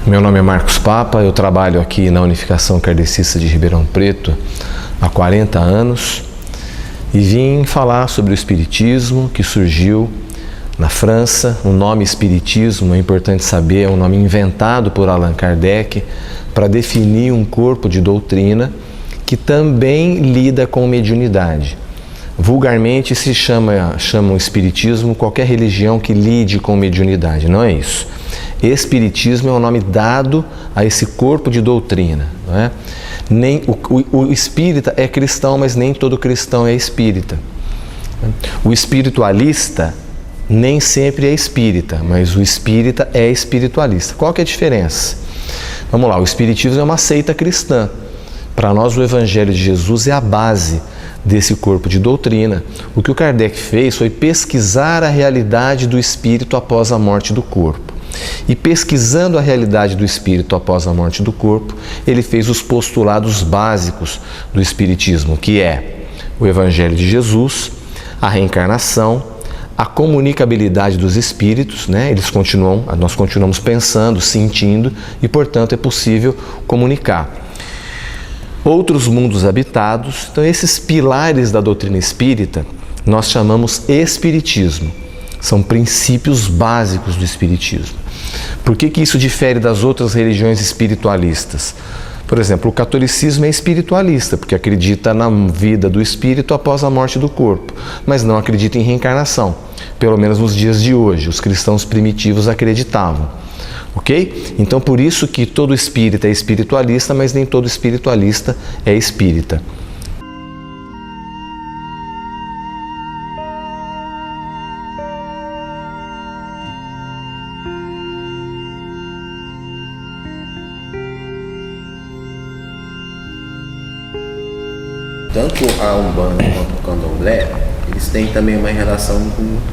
Meu nome é Marcos Papa, eu trabalho aqui na Unificação Kardecista de Ribeirão Preto há 40 anos e vim falar sobre o Espiritismo que surgiu na França. O nome Espiritismo, é importante saber, é um nome inventado por Allan Kardec para definir um corpo de doutrina que também lida com mediunidade. Vulgarmente se chama o Espiritismo qualquer religião que lide com mediunidade, não é isso. Espiritismo é o nome dado a esse corpo de doutrina, não é? O espírita é cristão, mas nem todo cristão é espírita. O espiritualista nem sempre é espírita, mas o espírita é espiritualista. Qual que é a diferença? Vamos lá, o Espiritismo é uma seita cristã. Para nós o Evangelho de Jesus é a base desse corpo de doutrina. O que o Kardec fez foi pesquisar a realidade do espírito após a morte do corpo. E pesquisando a realidade do espírito após a morte do corpo, ele fez os postulados básicos do Espiritismo, que é o Evangelho de Jesus, a reencarnação, a comunicabilidade dos espíritos, né? Nós continuamos pensando, sentindo e, portanto, é possível comunicar. Outros mundos habitados. Então, esses pilares da doutrina espírita nós chamamos Espiritismo. São princípios básicos do Espiritismo. Por que isso difere das outras religiões espiritualistas? Por exemplo, o catolicismo é espiritualista, porque acredita na vida do espírito após a morte do corpo, mas não acredita em reencarnação. Pelo menos nos dias de hoje, os cristãos primitivos acreditavam. Ok? Então, por isso que todo espírita é espiritualista, mas nem todo espiritualista é espírita. Tanto a Umbanda quanto o Candomblé, eles têm também uma relação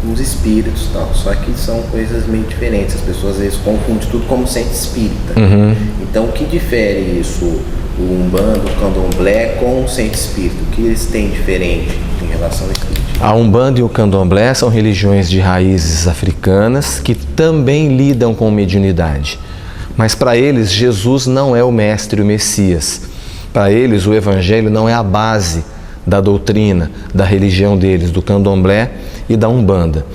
com os espíritos e tal, só que são coisas meio diferentes. As pessoas às vezes confundem tudo como centro espírita. Então, o que difere isso, o Umbanda, o Candomblé com o centro espírita? O que eles têm diferente em relação ao espiritismo? A Umbanda e o Candomblé são religiões de raízes africanas que também lidam com mediunidade. Mas para eles, Jesus não é o mestre, o Messias. Para eles, o Evangelho não é a base da doutrina, da religião deles, do Candomblé e da Umbanda.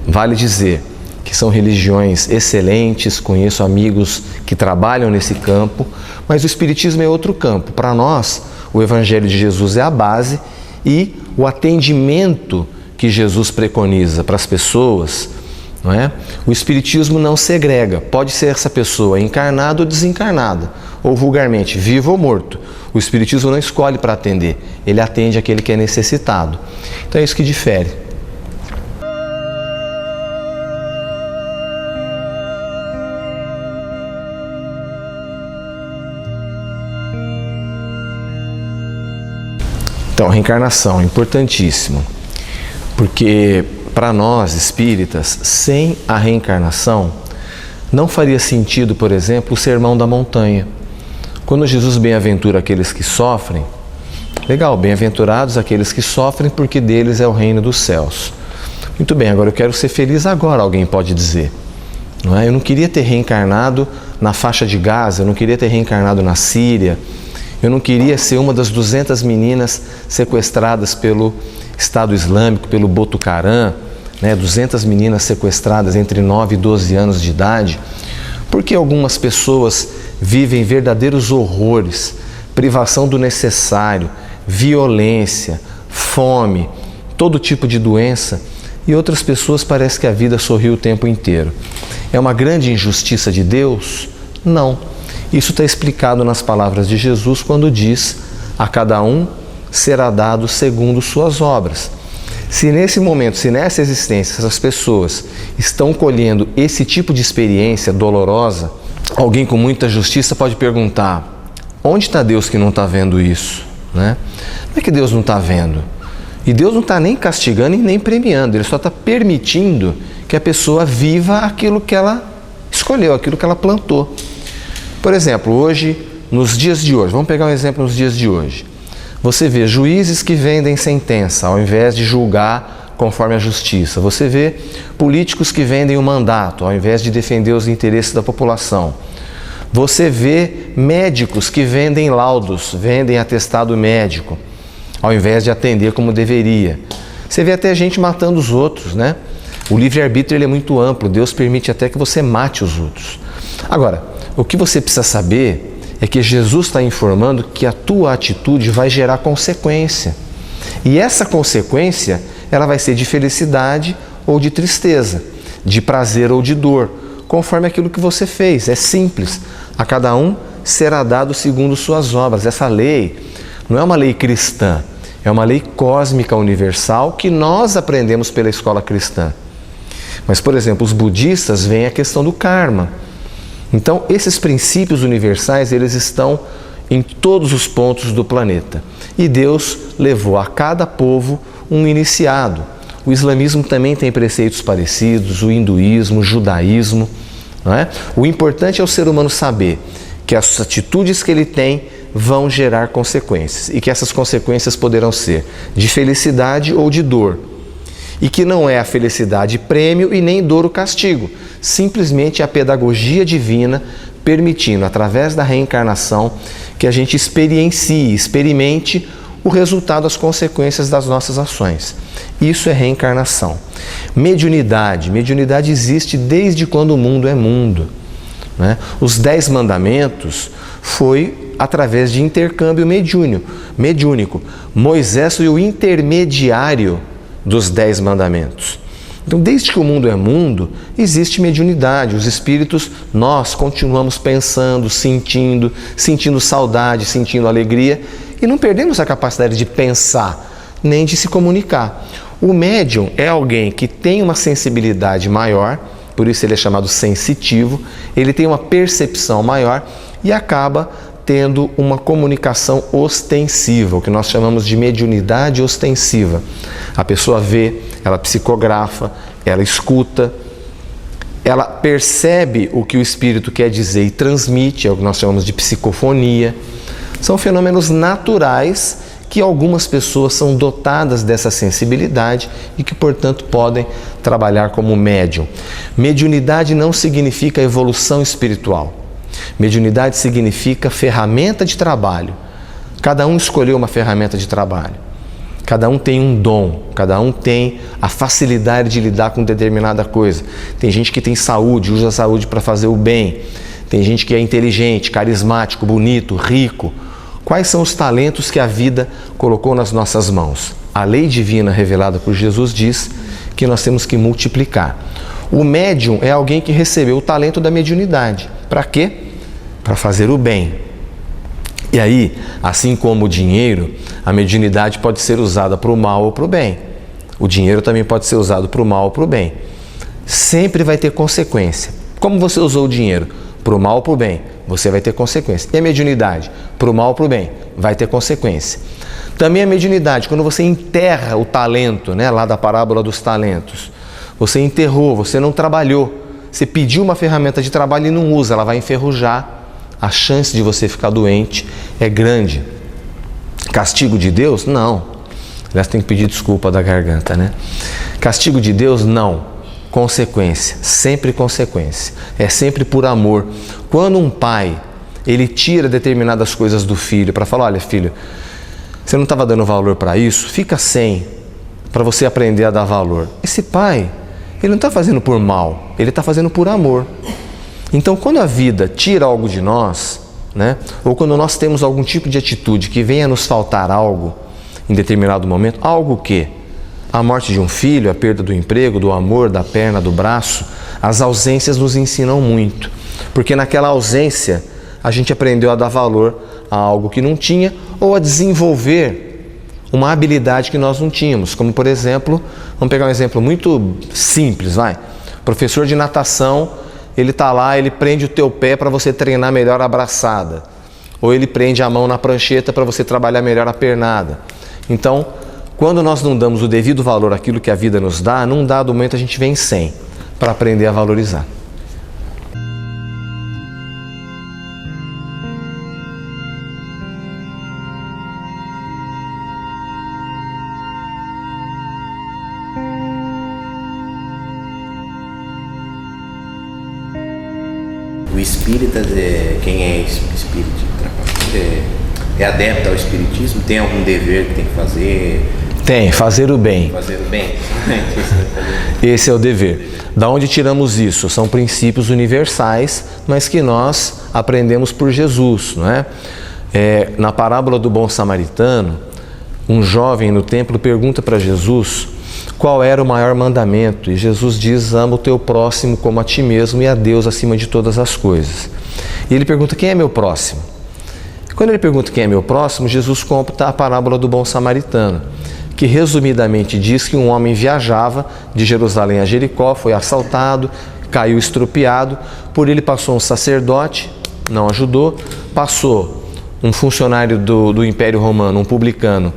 Vale dizer que são religiões excelentes, conheço amigos que trabalham nesse campo, mas o Espiritismo é outro campo. Para nós, o Evangelho de Jesus é a base e o atendimento que Jesus preconiza para as pessoas, não é? O Espiritismo não segrega, pode ser essa pessoa encarnada ou desencarnada, ou vulgarmente, vivo ou morto. O Espiritismo não escolhe para atender, ele atende aquele que é necessitado. Então é isso que difere. Então, reencarnação, importantíssimo, porque para nós espíritas, sem a reencarnação, não faria sentido, por exemplo, o Sermão da Montanha. Quando Jesus bem-aventura aqueles que sofrem, legal, bem-aventurados aqueles que sofrem, porque deles é o reino dos céus. Muito bem, agora eu quero ser feliz agora, alguém pode dizer. Não é? Eu não queria ter reencarnado na faixa de Gaza, eu não queria ter reencarnado na Síria, eu não queria ser uma das 200 meninas sequestradas pelo Estado Islâmico, pelo Boko Haram, 200 meninas sequestradas entre 9 e 12 anos de idade. Porque algumas pessoas vivem verdadeiros horrores, privação do necessário, violência, fome, todo tipo de doença, e outras pessoas parece que a vida sorri o tempo inteiro. É uma grande injustiça de Deus? Não. Isso está explicado nas palavras de Jesus quando diz: a cada um será dado segundo suas obras. Se nesse momento, se nessa existência, essas pessoas estão colhendo esse tipo de experiência dolorosa, alguém com muita justiça pode perguntar: onde está Deus que não está vendo isso? Né? Não é que Deus não está vendo. E Deus não está nem castigando e nem premiando, Ele só está permitindo que a pessoa viva aquilo que ela escolheu, aquilo que ela plantou. Por exemplo, hoje, nos dias de hoje, vamos pegar um exemplo nos dias de hoje. Você vê juízes que vendem sentença ao invés de julgar conforme a justiça. Você vê políticos que vendem o mandato ao invés de defender os interesses da população. Você vê médicos que vendem laudos, vendem atestado médico, ao invés de atender como deveria. Você vê até gente matando os outros, né? O livre-arbítrio ele é muito amplo, Deus permite até que você mate os outros. Agora, o que você precisa saber é que Jesus está informando que a tua atitude vai gerar consequência. E essa consequência, ela vai ser de felicidade ou de tristeza, de prazer ou de dor, conforme aquilo que você fez. É simples. A cada um será dado segundo suas obras. Essa lei não é uma lei cristã, é uma lei cósmica universal que nós aprendemos pela escola cristã. Mas, por exemplo, os budistas veem a questão do karma. Então, esses princípios universais, eles estão em todos os pontos do planeta. E Deus levou a cada povo um iniciado. O islamismo também tem preceitos parecidos, o hinduísmo, o judaísmo, não é? O importante é o ser humano saber que as atitudes que ele tem vão gerar consequências e que essas consequências poderão ser de felicidade ou de dor. E que não é a felicidade prêmio e nem dor o castigo, simplesmente a pedagogia divina permitindo, através da reencarnação, que a gente experimente o resultado, as consequências das nossas ações. Isso é reencarnação. Mediunidade existe desde quando o mundo é mundo, né? Os 10 mandamentos foi através de intercâmbio mediúnico. Moisés foi o intermediário dos 10 mandamentos. Então, desde que o mundo é mundo, existe mediunidade. Os espíritos, nós continuamos pensando, sentindo saudade, sentindo alegria e não perdemos a capacidade de pensar, nem de se comunicar. O médium é alguém que tem uma sensibilidade maior, por isso ele é chamado sensitivo, ele tem uma percepção maior e acaba tendo uma comunicação ostensiva, o que nós chamamos de mediunidade ostensiva. A pessoa vê, ela psicografa, ela escuta, ela percebe o que o espírito quer dizer e transmite, é o que nós chamamos de psicofonia. São fenômenos naturais que algumas pessoas são dotadas dessa sensibilidade e que, portanto, podem trabalhar como médium. Mediunidade não significa evolução espiritual. Mediunidade significa ferramenta de trabalho. Cada um escolheu uma ferramenta de trabalho. Cada um tem um dom, cada um tem a facilidade de lidar com determinada coisa. Tem gente que tem saúde, usa a saúde para fazer o bem. Tem gente que é inteligente, carismático, bonito, rico. Quais são os talentos que a vida colocou nas nossas mãos? A lei divina revelada por Jesus diz que nós temos que multiplicar. O médium é alguém que recebeu o talento da mediunidade. Para quê? Para fazer o bem. E aí, assim como o dinheiro, a mediunidade pode ser usada para o mal ou para o bem. O dinheiro também pode ser usado para o mal ou para o bem. Sempre vai ter consequência. Como você usou o dinheiro? Para o mal ou para o bem? Você vai ter consequência. E a mediunidade? Para o mal ou para o bem? Vai ter consequência. Também a mediunidade, quando você enterra o talento, né, lá da parábola dos talentos, você enterrou, você não trabalhou, você pediu uma ferramenta de trabalho e não usa, ela vai enferrujar. A chance de você ficar doente é grande. Castigo de Deus? Não. Aliás, tem que pedir desculpa da garganta, né? Castigo de Deus? Não. Consequência. Sempre consequência. É sempre por amor. Quando um pai, ele tira determinadas coisas do filho para falar, olha filho, você não estava dando valor para isso? Fica sem, para você aprender a dar valor. Esse pai, ele não está fazendo por mal, ele está fazendo por amor. Então, quando a vida tira algo de nós, né, ou quando nós temos algum tipo de atitude que venha nos faltar algo em determinado momento, algo que? A morte de um filho, a perda do emprego, do amor, da perna, do braço, as ausências nos ensinam muito. Porque naquela ausência, a gente aprendeu a dar valor a algo que não tinha ou a desenvolver uma habilidade que nós não tínhamos. Como, por exemplo, vamos pegar um exemplo muito simples, vai. Professor de natação, ele está lá, ele prende o teu pé para você treinar melhor a braçada. Ou ele prende a mão na prancheta para você trabalhar melhor a pernada. Então, quando nós não damos o devido valor àquilo que a vida nos dá, num dado momento a gente vem sem, para aprender a valorizar. o espírita, quem é espírita, é adepto ao espiritismo, tem algum dever que tem que fazer? Tem, fazer o bem. Fazer o bem. Esse é o dever. Da onde tiramos isso? São princípios universais, mas que nós aprendemos por Jesus, não é? Na parábola do bom samaritano, um jovem no templo pergunta para Jesus qual era o maior mandamento, e Jesus diz: ama o teu próximo como a ti mesmo e a Deus acima de todas as coisas. E ele pergunta: quem é meu próximo? Quando ele pergunta quem é meu próximo, Jesus conta a parábola do bom samaritano, que resumidamente diz que um homem viajava de Jerusalém a Jericó, foi assaltado, caiu estropiado, por ele passou um sacerdote, não ajudou, passou um funcionário do Império Romano, um publicano,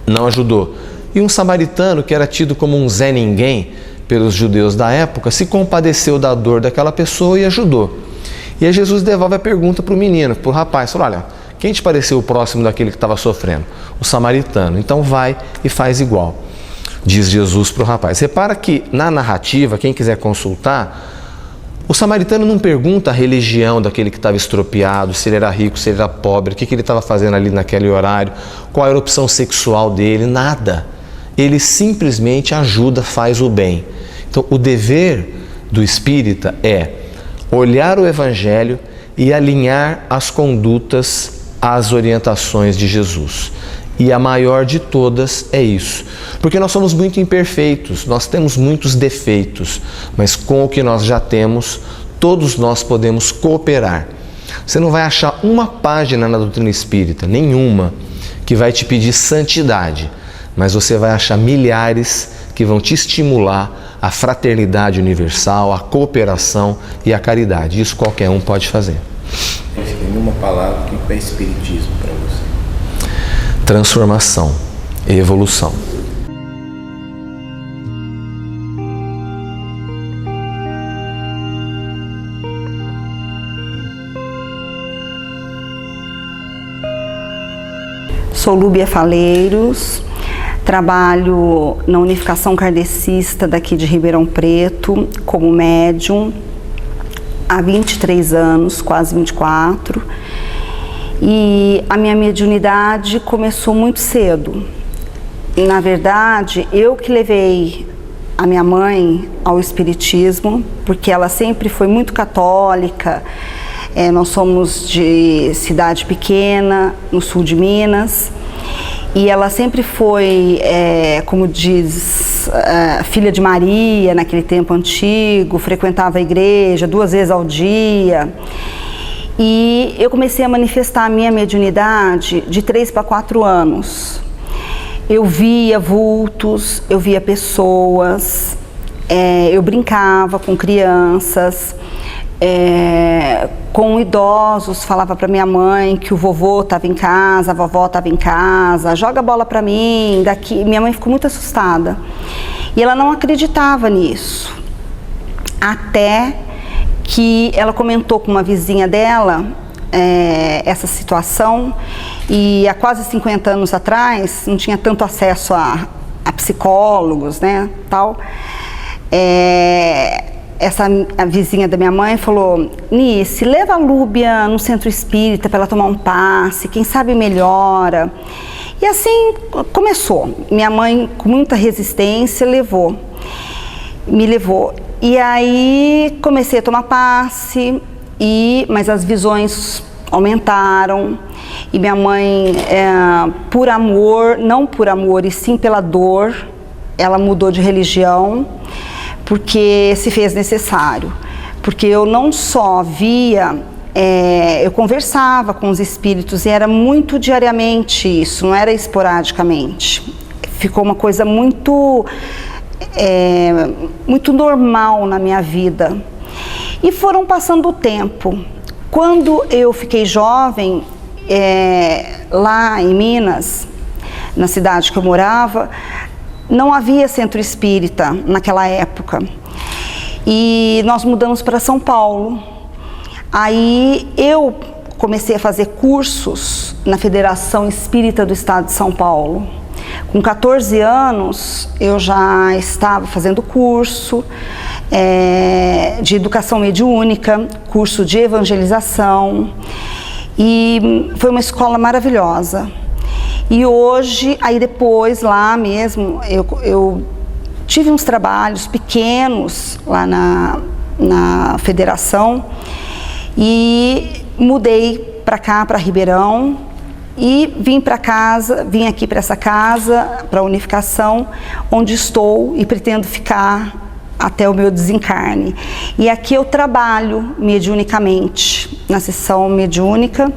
não ajudou, e um samaritano, que era tido como um Zé Ninguém pelos judeus da época, se compadeceu da dor daquela pessoa e ajudou. E aí Jesus devolve a pergunta para o menino, para o rapaz, falou: olha, quem te pareceu o próximo daquele que estava sofrendo? O samaritano. Então vai e faz igual, diz Jesus para o rapaz. Repara que na narrativa, quem quiser consultar, o samaritano não pergunta a religião daquele que estava estropiado, se ele era rico, se ele era pobre, o que ele estava fazendo ali naquele horário, qual era a opção sexual dele, nada. Ele simplesmente ajuda, faz o bem. Então o dever do espírita é olhar o Evangelho e alinhar as condutas às orientações de Jesus. E a maior de todas é isso. Porque nós somos muito imperfeitos, nós temos muitos defeitos, mas com o que nós já temos, todos nós podemos cooperar. Você não vai achar uma página na doutrina espírita, nenhuma, que vai te pedir santidade, mas você vai achar milhares que vão te estimular à fraternidade universal, à cooperação e à caridade. Isso qualquer um pode fazer. Em uma palavra, o que é espiritismo para você? Transformação e evolução. Sou Lúbia Faleiros, trabalho na Unificação Kardecista daqui de Ribeirão Preto como médium há 23 anos, quase 24, e a minha mediunidade começou muito cedo. E, na verdade, eu que levei a minha mãe ao espiritismo, porque ela sempre foi muito católica. Nós somos de cidade pequena, no sul de Minas, e ela sempre foi, como diz, filha de Maria naquele tempo antigo, frequentava a igreja 2 vezes ao dia. E eu comecei a manifestar a minha mediunidade de 3 para 4 anos. Eu via vultos, eu via pessoas, eu brincava com crianças, com idosos, falava para minha mãe que o vovô estava em casa, a vovó estava em casa, joga a bola para mim, daqui. Minha mãe ficou muito assustada e ela não acreditava nisso, até que ela comentou com uma vizinha dela essa situação, e há quase 50 anos atrás não tinha tanto acesso a psicólogos, né, tal. A vizinha da minha mãe falou: Nice, leva a Lúbia no centro espírita para ela tomar um passe, quem sabe melhora. E assim começou. Minha mãe, com muita resistência, me levou. E aí comecei a tomar passe, mas as visões aumentaram. E minha mãe, por amor, não por amor, e sim pela dor, ela mudou de religião, porque se fez necessário. Porque eu não só via, eu conversava com os espíritos, e era muito diariamente isso, não era esporadicamente. Ficou uma coisa muito normal na minha vida. E foram passando o tempo. Quando eu fiquei jovem, lá em Minas, na cidade que eu morava, não havia centro espírita naquela época. E nós mudamos para São Paulo. Aí eu comecei a fazer cursos na Federação Espírita do Estado de São Paulo. Com 14 anos, eu já estava fazendo curso, de educação mediúnica, curso de evangelização, e foi uma escola maravilhosa. E hoje, aí depois, lá mesmo, eu tive uns trabalhos pequenos lá na federação e mudei para cá, para Ribeirão, e vim aqui para essa casa, para a Unificação, onde estou e pretendo ficar até o meu desencarne. E aqui eu trabalho mediunicamente, na sessão mediúnica.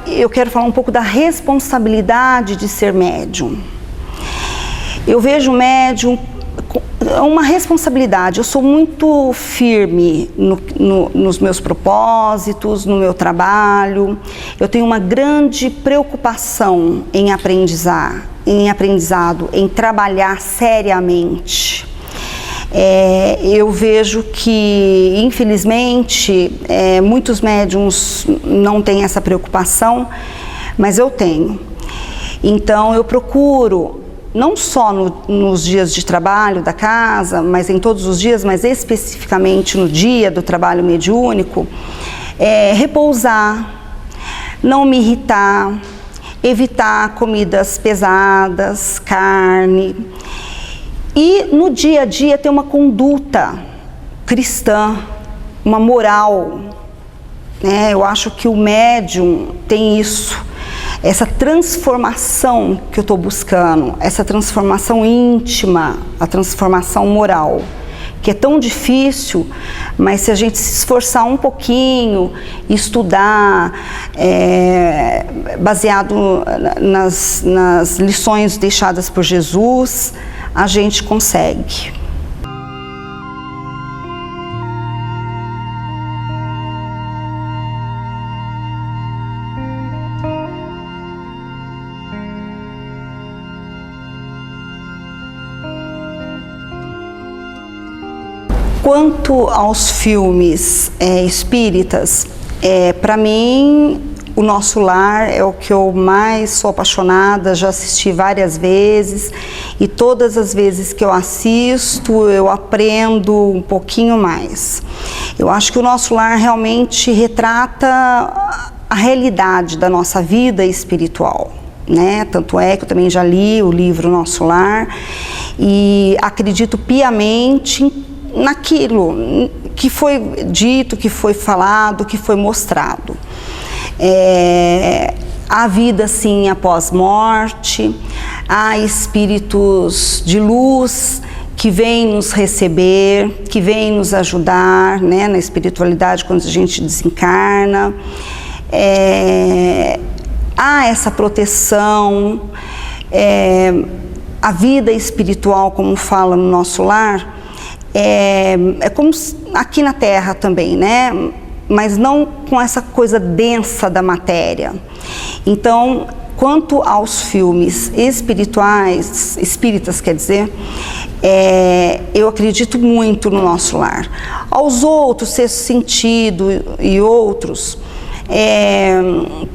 Eu quero falar um pouco da responsabilidade de ser médium. Eu vejo o médium uma responsabilidade. Eu sou muito firme nos meus propósitos, no meu trabalho. Eu tenho uma grande preocupação em aprendizado, em trabalhar seriamente. Eu vejo que, infelizmente, muitos médiums não têm essa preocupação, mas eu tenho. Então, eu procuro, não só nos dias de trabalho da casa, mas em todos os dias, mas especificamente no dia do trabalho mediúnico, repousar, não me irritar, evitar comidas pesadas, carne. E no dia a dia ter uma conduta cristã, uma moral, né? Eu acho que o médium tem isso, essa transformação que eu estou buscando, essa transformação íntima, a transformação moral, que é tão difícil, mas se a gente se esforçar um pouquinho, estudar, baseado nas lições deixadas por Jesus, a gente consegue. Quanto aos filmes espíritas, para mim, O Nosso Lar é o que eu mais sou apaixonada, já assisti várias vezes e todas as vezes que eu assisto eu aprendo um pouquinho mais. Eu acho que O Nosso Lar realmente retrata a realidade da nossa vida espiritual, né? Tanto é que eu também já li o livro Nosso Lar e acredito piamente naquilo que foi dito, que foi falado, que foi mostrado. Há vida sim após morte, há espíritos de luz que vêm nos receber, que vêm nos ajudar, né, na espiritualidade quando a gente desencarna. Há essa proteção, a vida espiritual, como fala no Nosso Lar, é como aqui na Terra também, né? Mas não com essa coisa densa da matéria. Então, quanto aos filmes espíritas, quer dizer, eu acredito muito no Nosso Lar. Aos outros, Sexto Sentido e outros,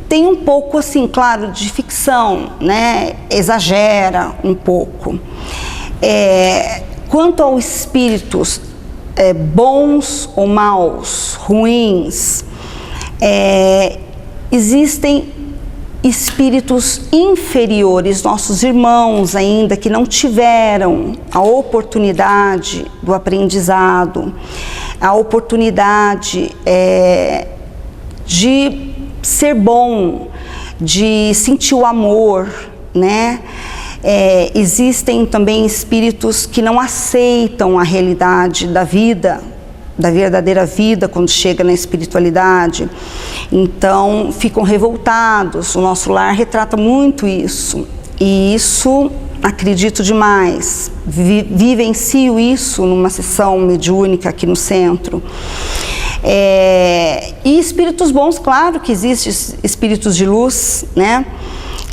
tem um pouco, assim, claro, de ficção, né? Exagera um pouco. Quanto aos espíritos bons ou maus, ruins, existem espíritos inferiores, nossos irmãos ainda, que não tiveram a oportunidade do aprendizado, a oportunidade de ser bom, de sentir o amor, né? Existem também espíritos que não aceitam a realidade da vida, da verdadeira vida quando chega na espiritualidade, então ficam revoltados. O Nosso Lar retrata muito isso, e isso acredito demais, vivencio isso numa sessão mediúnica aqui no centro. E espíritos bons, claro que existem espíritos de luz, né?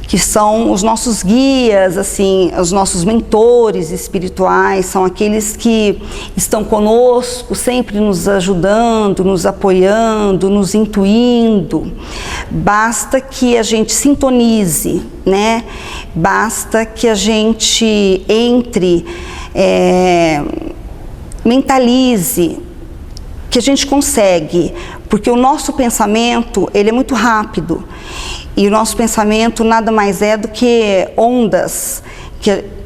que são os nossos guias, assim, os nossos mentores espirituais, são aqueles que estão conosco, sempre nos ajudando, nos apoiando, nos intuindo. Basta que a gente sintonize, né? Basta que a gente entre, mentalize, que a gente consegue, porque o nosso pensamento, ele é muito rápido. E o nosso pensamento nada mais é do que ondas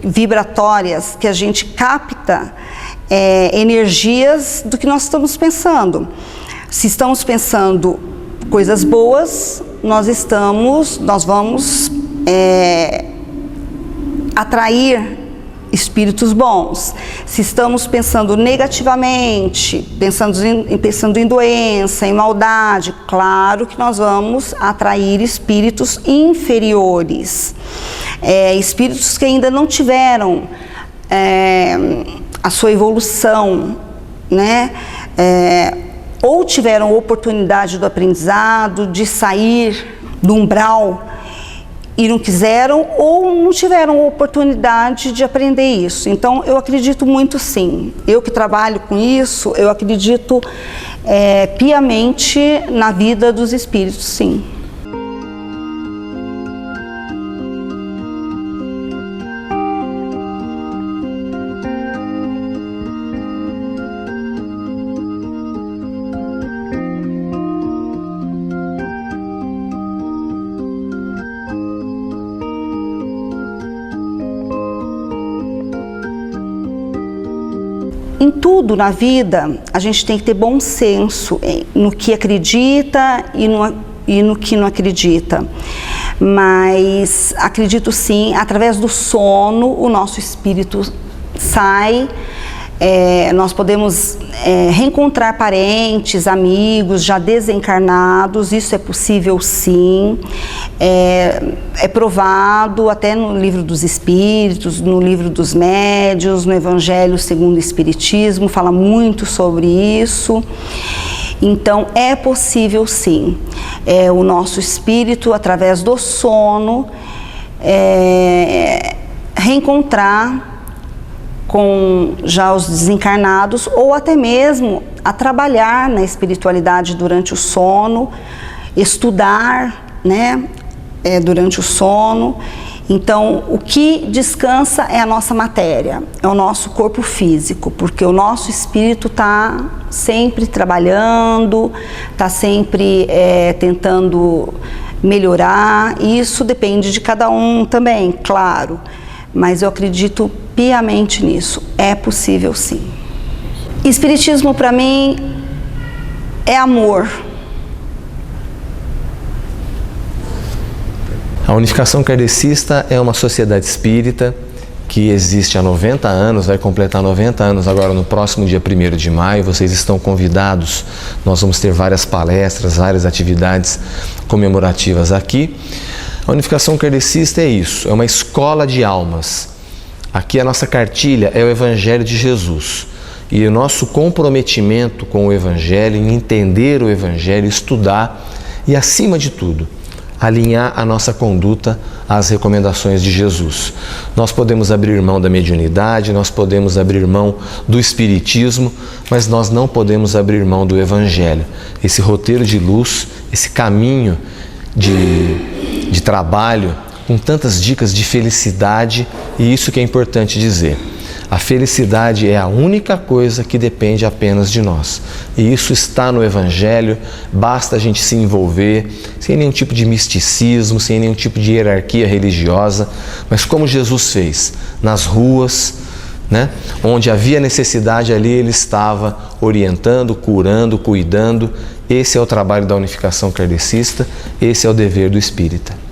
vibratórias que a gente capta energias do que nós estamos pensando. Se estamos pensando coisas boas, nós vamos atrair espíritos bons. Se estamos pensando negativamente, pensando em doença, em maldade, claro que nós vamos atrair espíritos inferiores, espíritos que ainda não tiveram a sua evolução, né? Ou tiveram oportunidade do aprendizado, de sair do umbral e não quiseram, ou não tiveram oportunidade de aprender isso. Então, eu acredito muito, sim. Eu que trabalho com isso, eu acredito piamente na vida dos espíritos, sim. Em tudo na vida, a gente tem que ter bom senso no que acredita e no que não acredita. Mas acredito sim, através do sono, o nosso espírito sai, nós podemos reencontrar parentes, amigos já desencarnados, isso é possível sim, é provado até no livro dos Espíritos, no livro dos Médiuns, no Evangelho segundo o Espiritismo, fala muito sobre isso. Então é possível sim, o nosso espírito através do sono reencontrar com já os desencarnados, ou até mesmo a trabalhar na espiritualidade durante o sono, estudar, né, durante o sono. Então, o que descansa é a nossa matéria, é o nosso corpo físico, porque o nosso espírito está sempre trabalhando, está sempre tentando melhorar, e isso depende de cada um também, claro. Mas eu acredito piamente nisso, é possível sim. Espiritismo para mim é amor. A Unificação Kardecista é uma sociedade espírita que existe há 90 anos, vai completar 90 anos agora no próximo dia 1º de maio. Vocês estão convidados, nós vamos ter várias palestras, várias atividades comemorativas aqui. A Unificação Kardecista é isso, é uma escola de almas. Aqui a nossa cartilha é o Evangelho de Jesus. E o nosso comprometimento com o Evangelho, em entender o Evangelho, estudar e, acima de tudo, alinhar a nossa conduta às recomendações de Jesus. Nós podemos abrir mão da mediunidade, nós podemos abrir mão do espiritismo, mas nós não podemos abrir mão do Evangelho. Esse roteiro de luz, esse caminho de trabalho, com tantas dicas de felicidade, e isso que é importante dizer. A felicidade é a única coisa que depende apenas de nós. E isso está no Evangelho, basta a gente se envolver, sem nenhum tipo de misticismo, sem nenhum tipo de hierarquia religiosa, mas como Jesus fez, nas ruas, né? Onde havia necessidade, ali ele estava orientando, curando, cuidando. Esse é o trabalho da Unificação Kardecista, esse é o dever do espírita.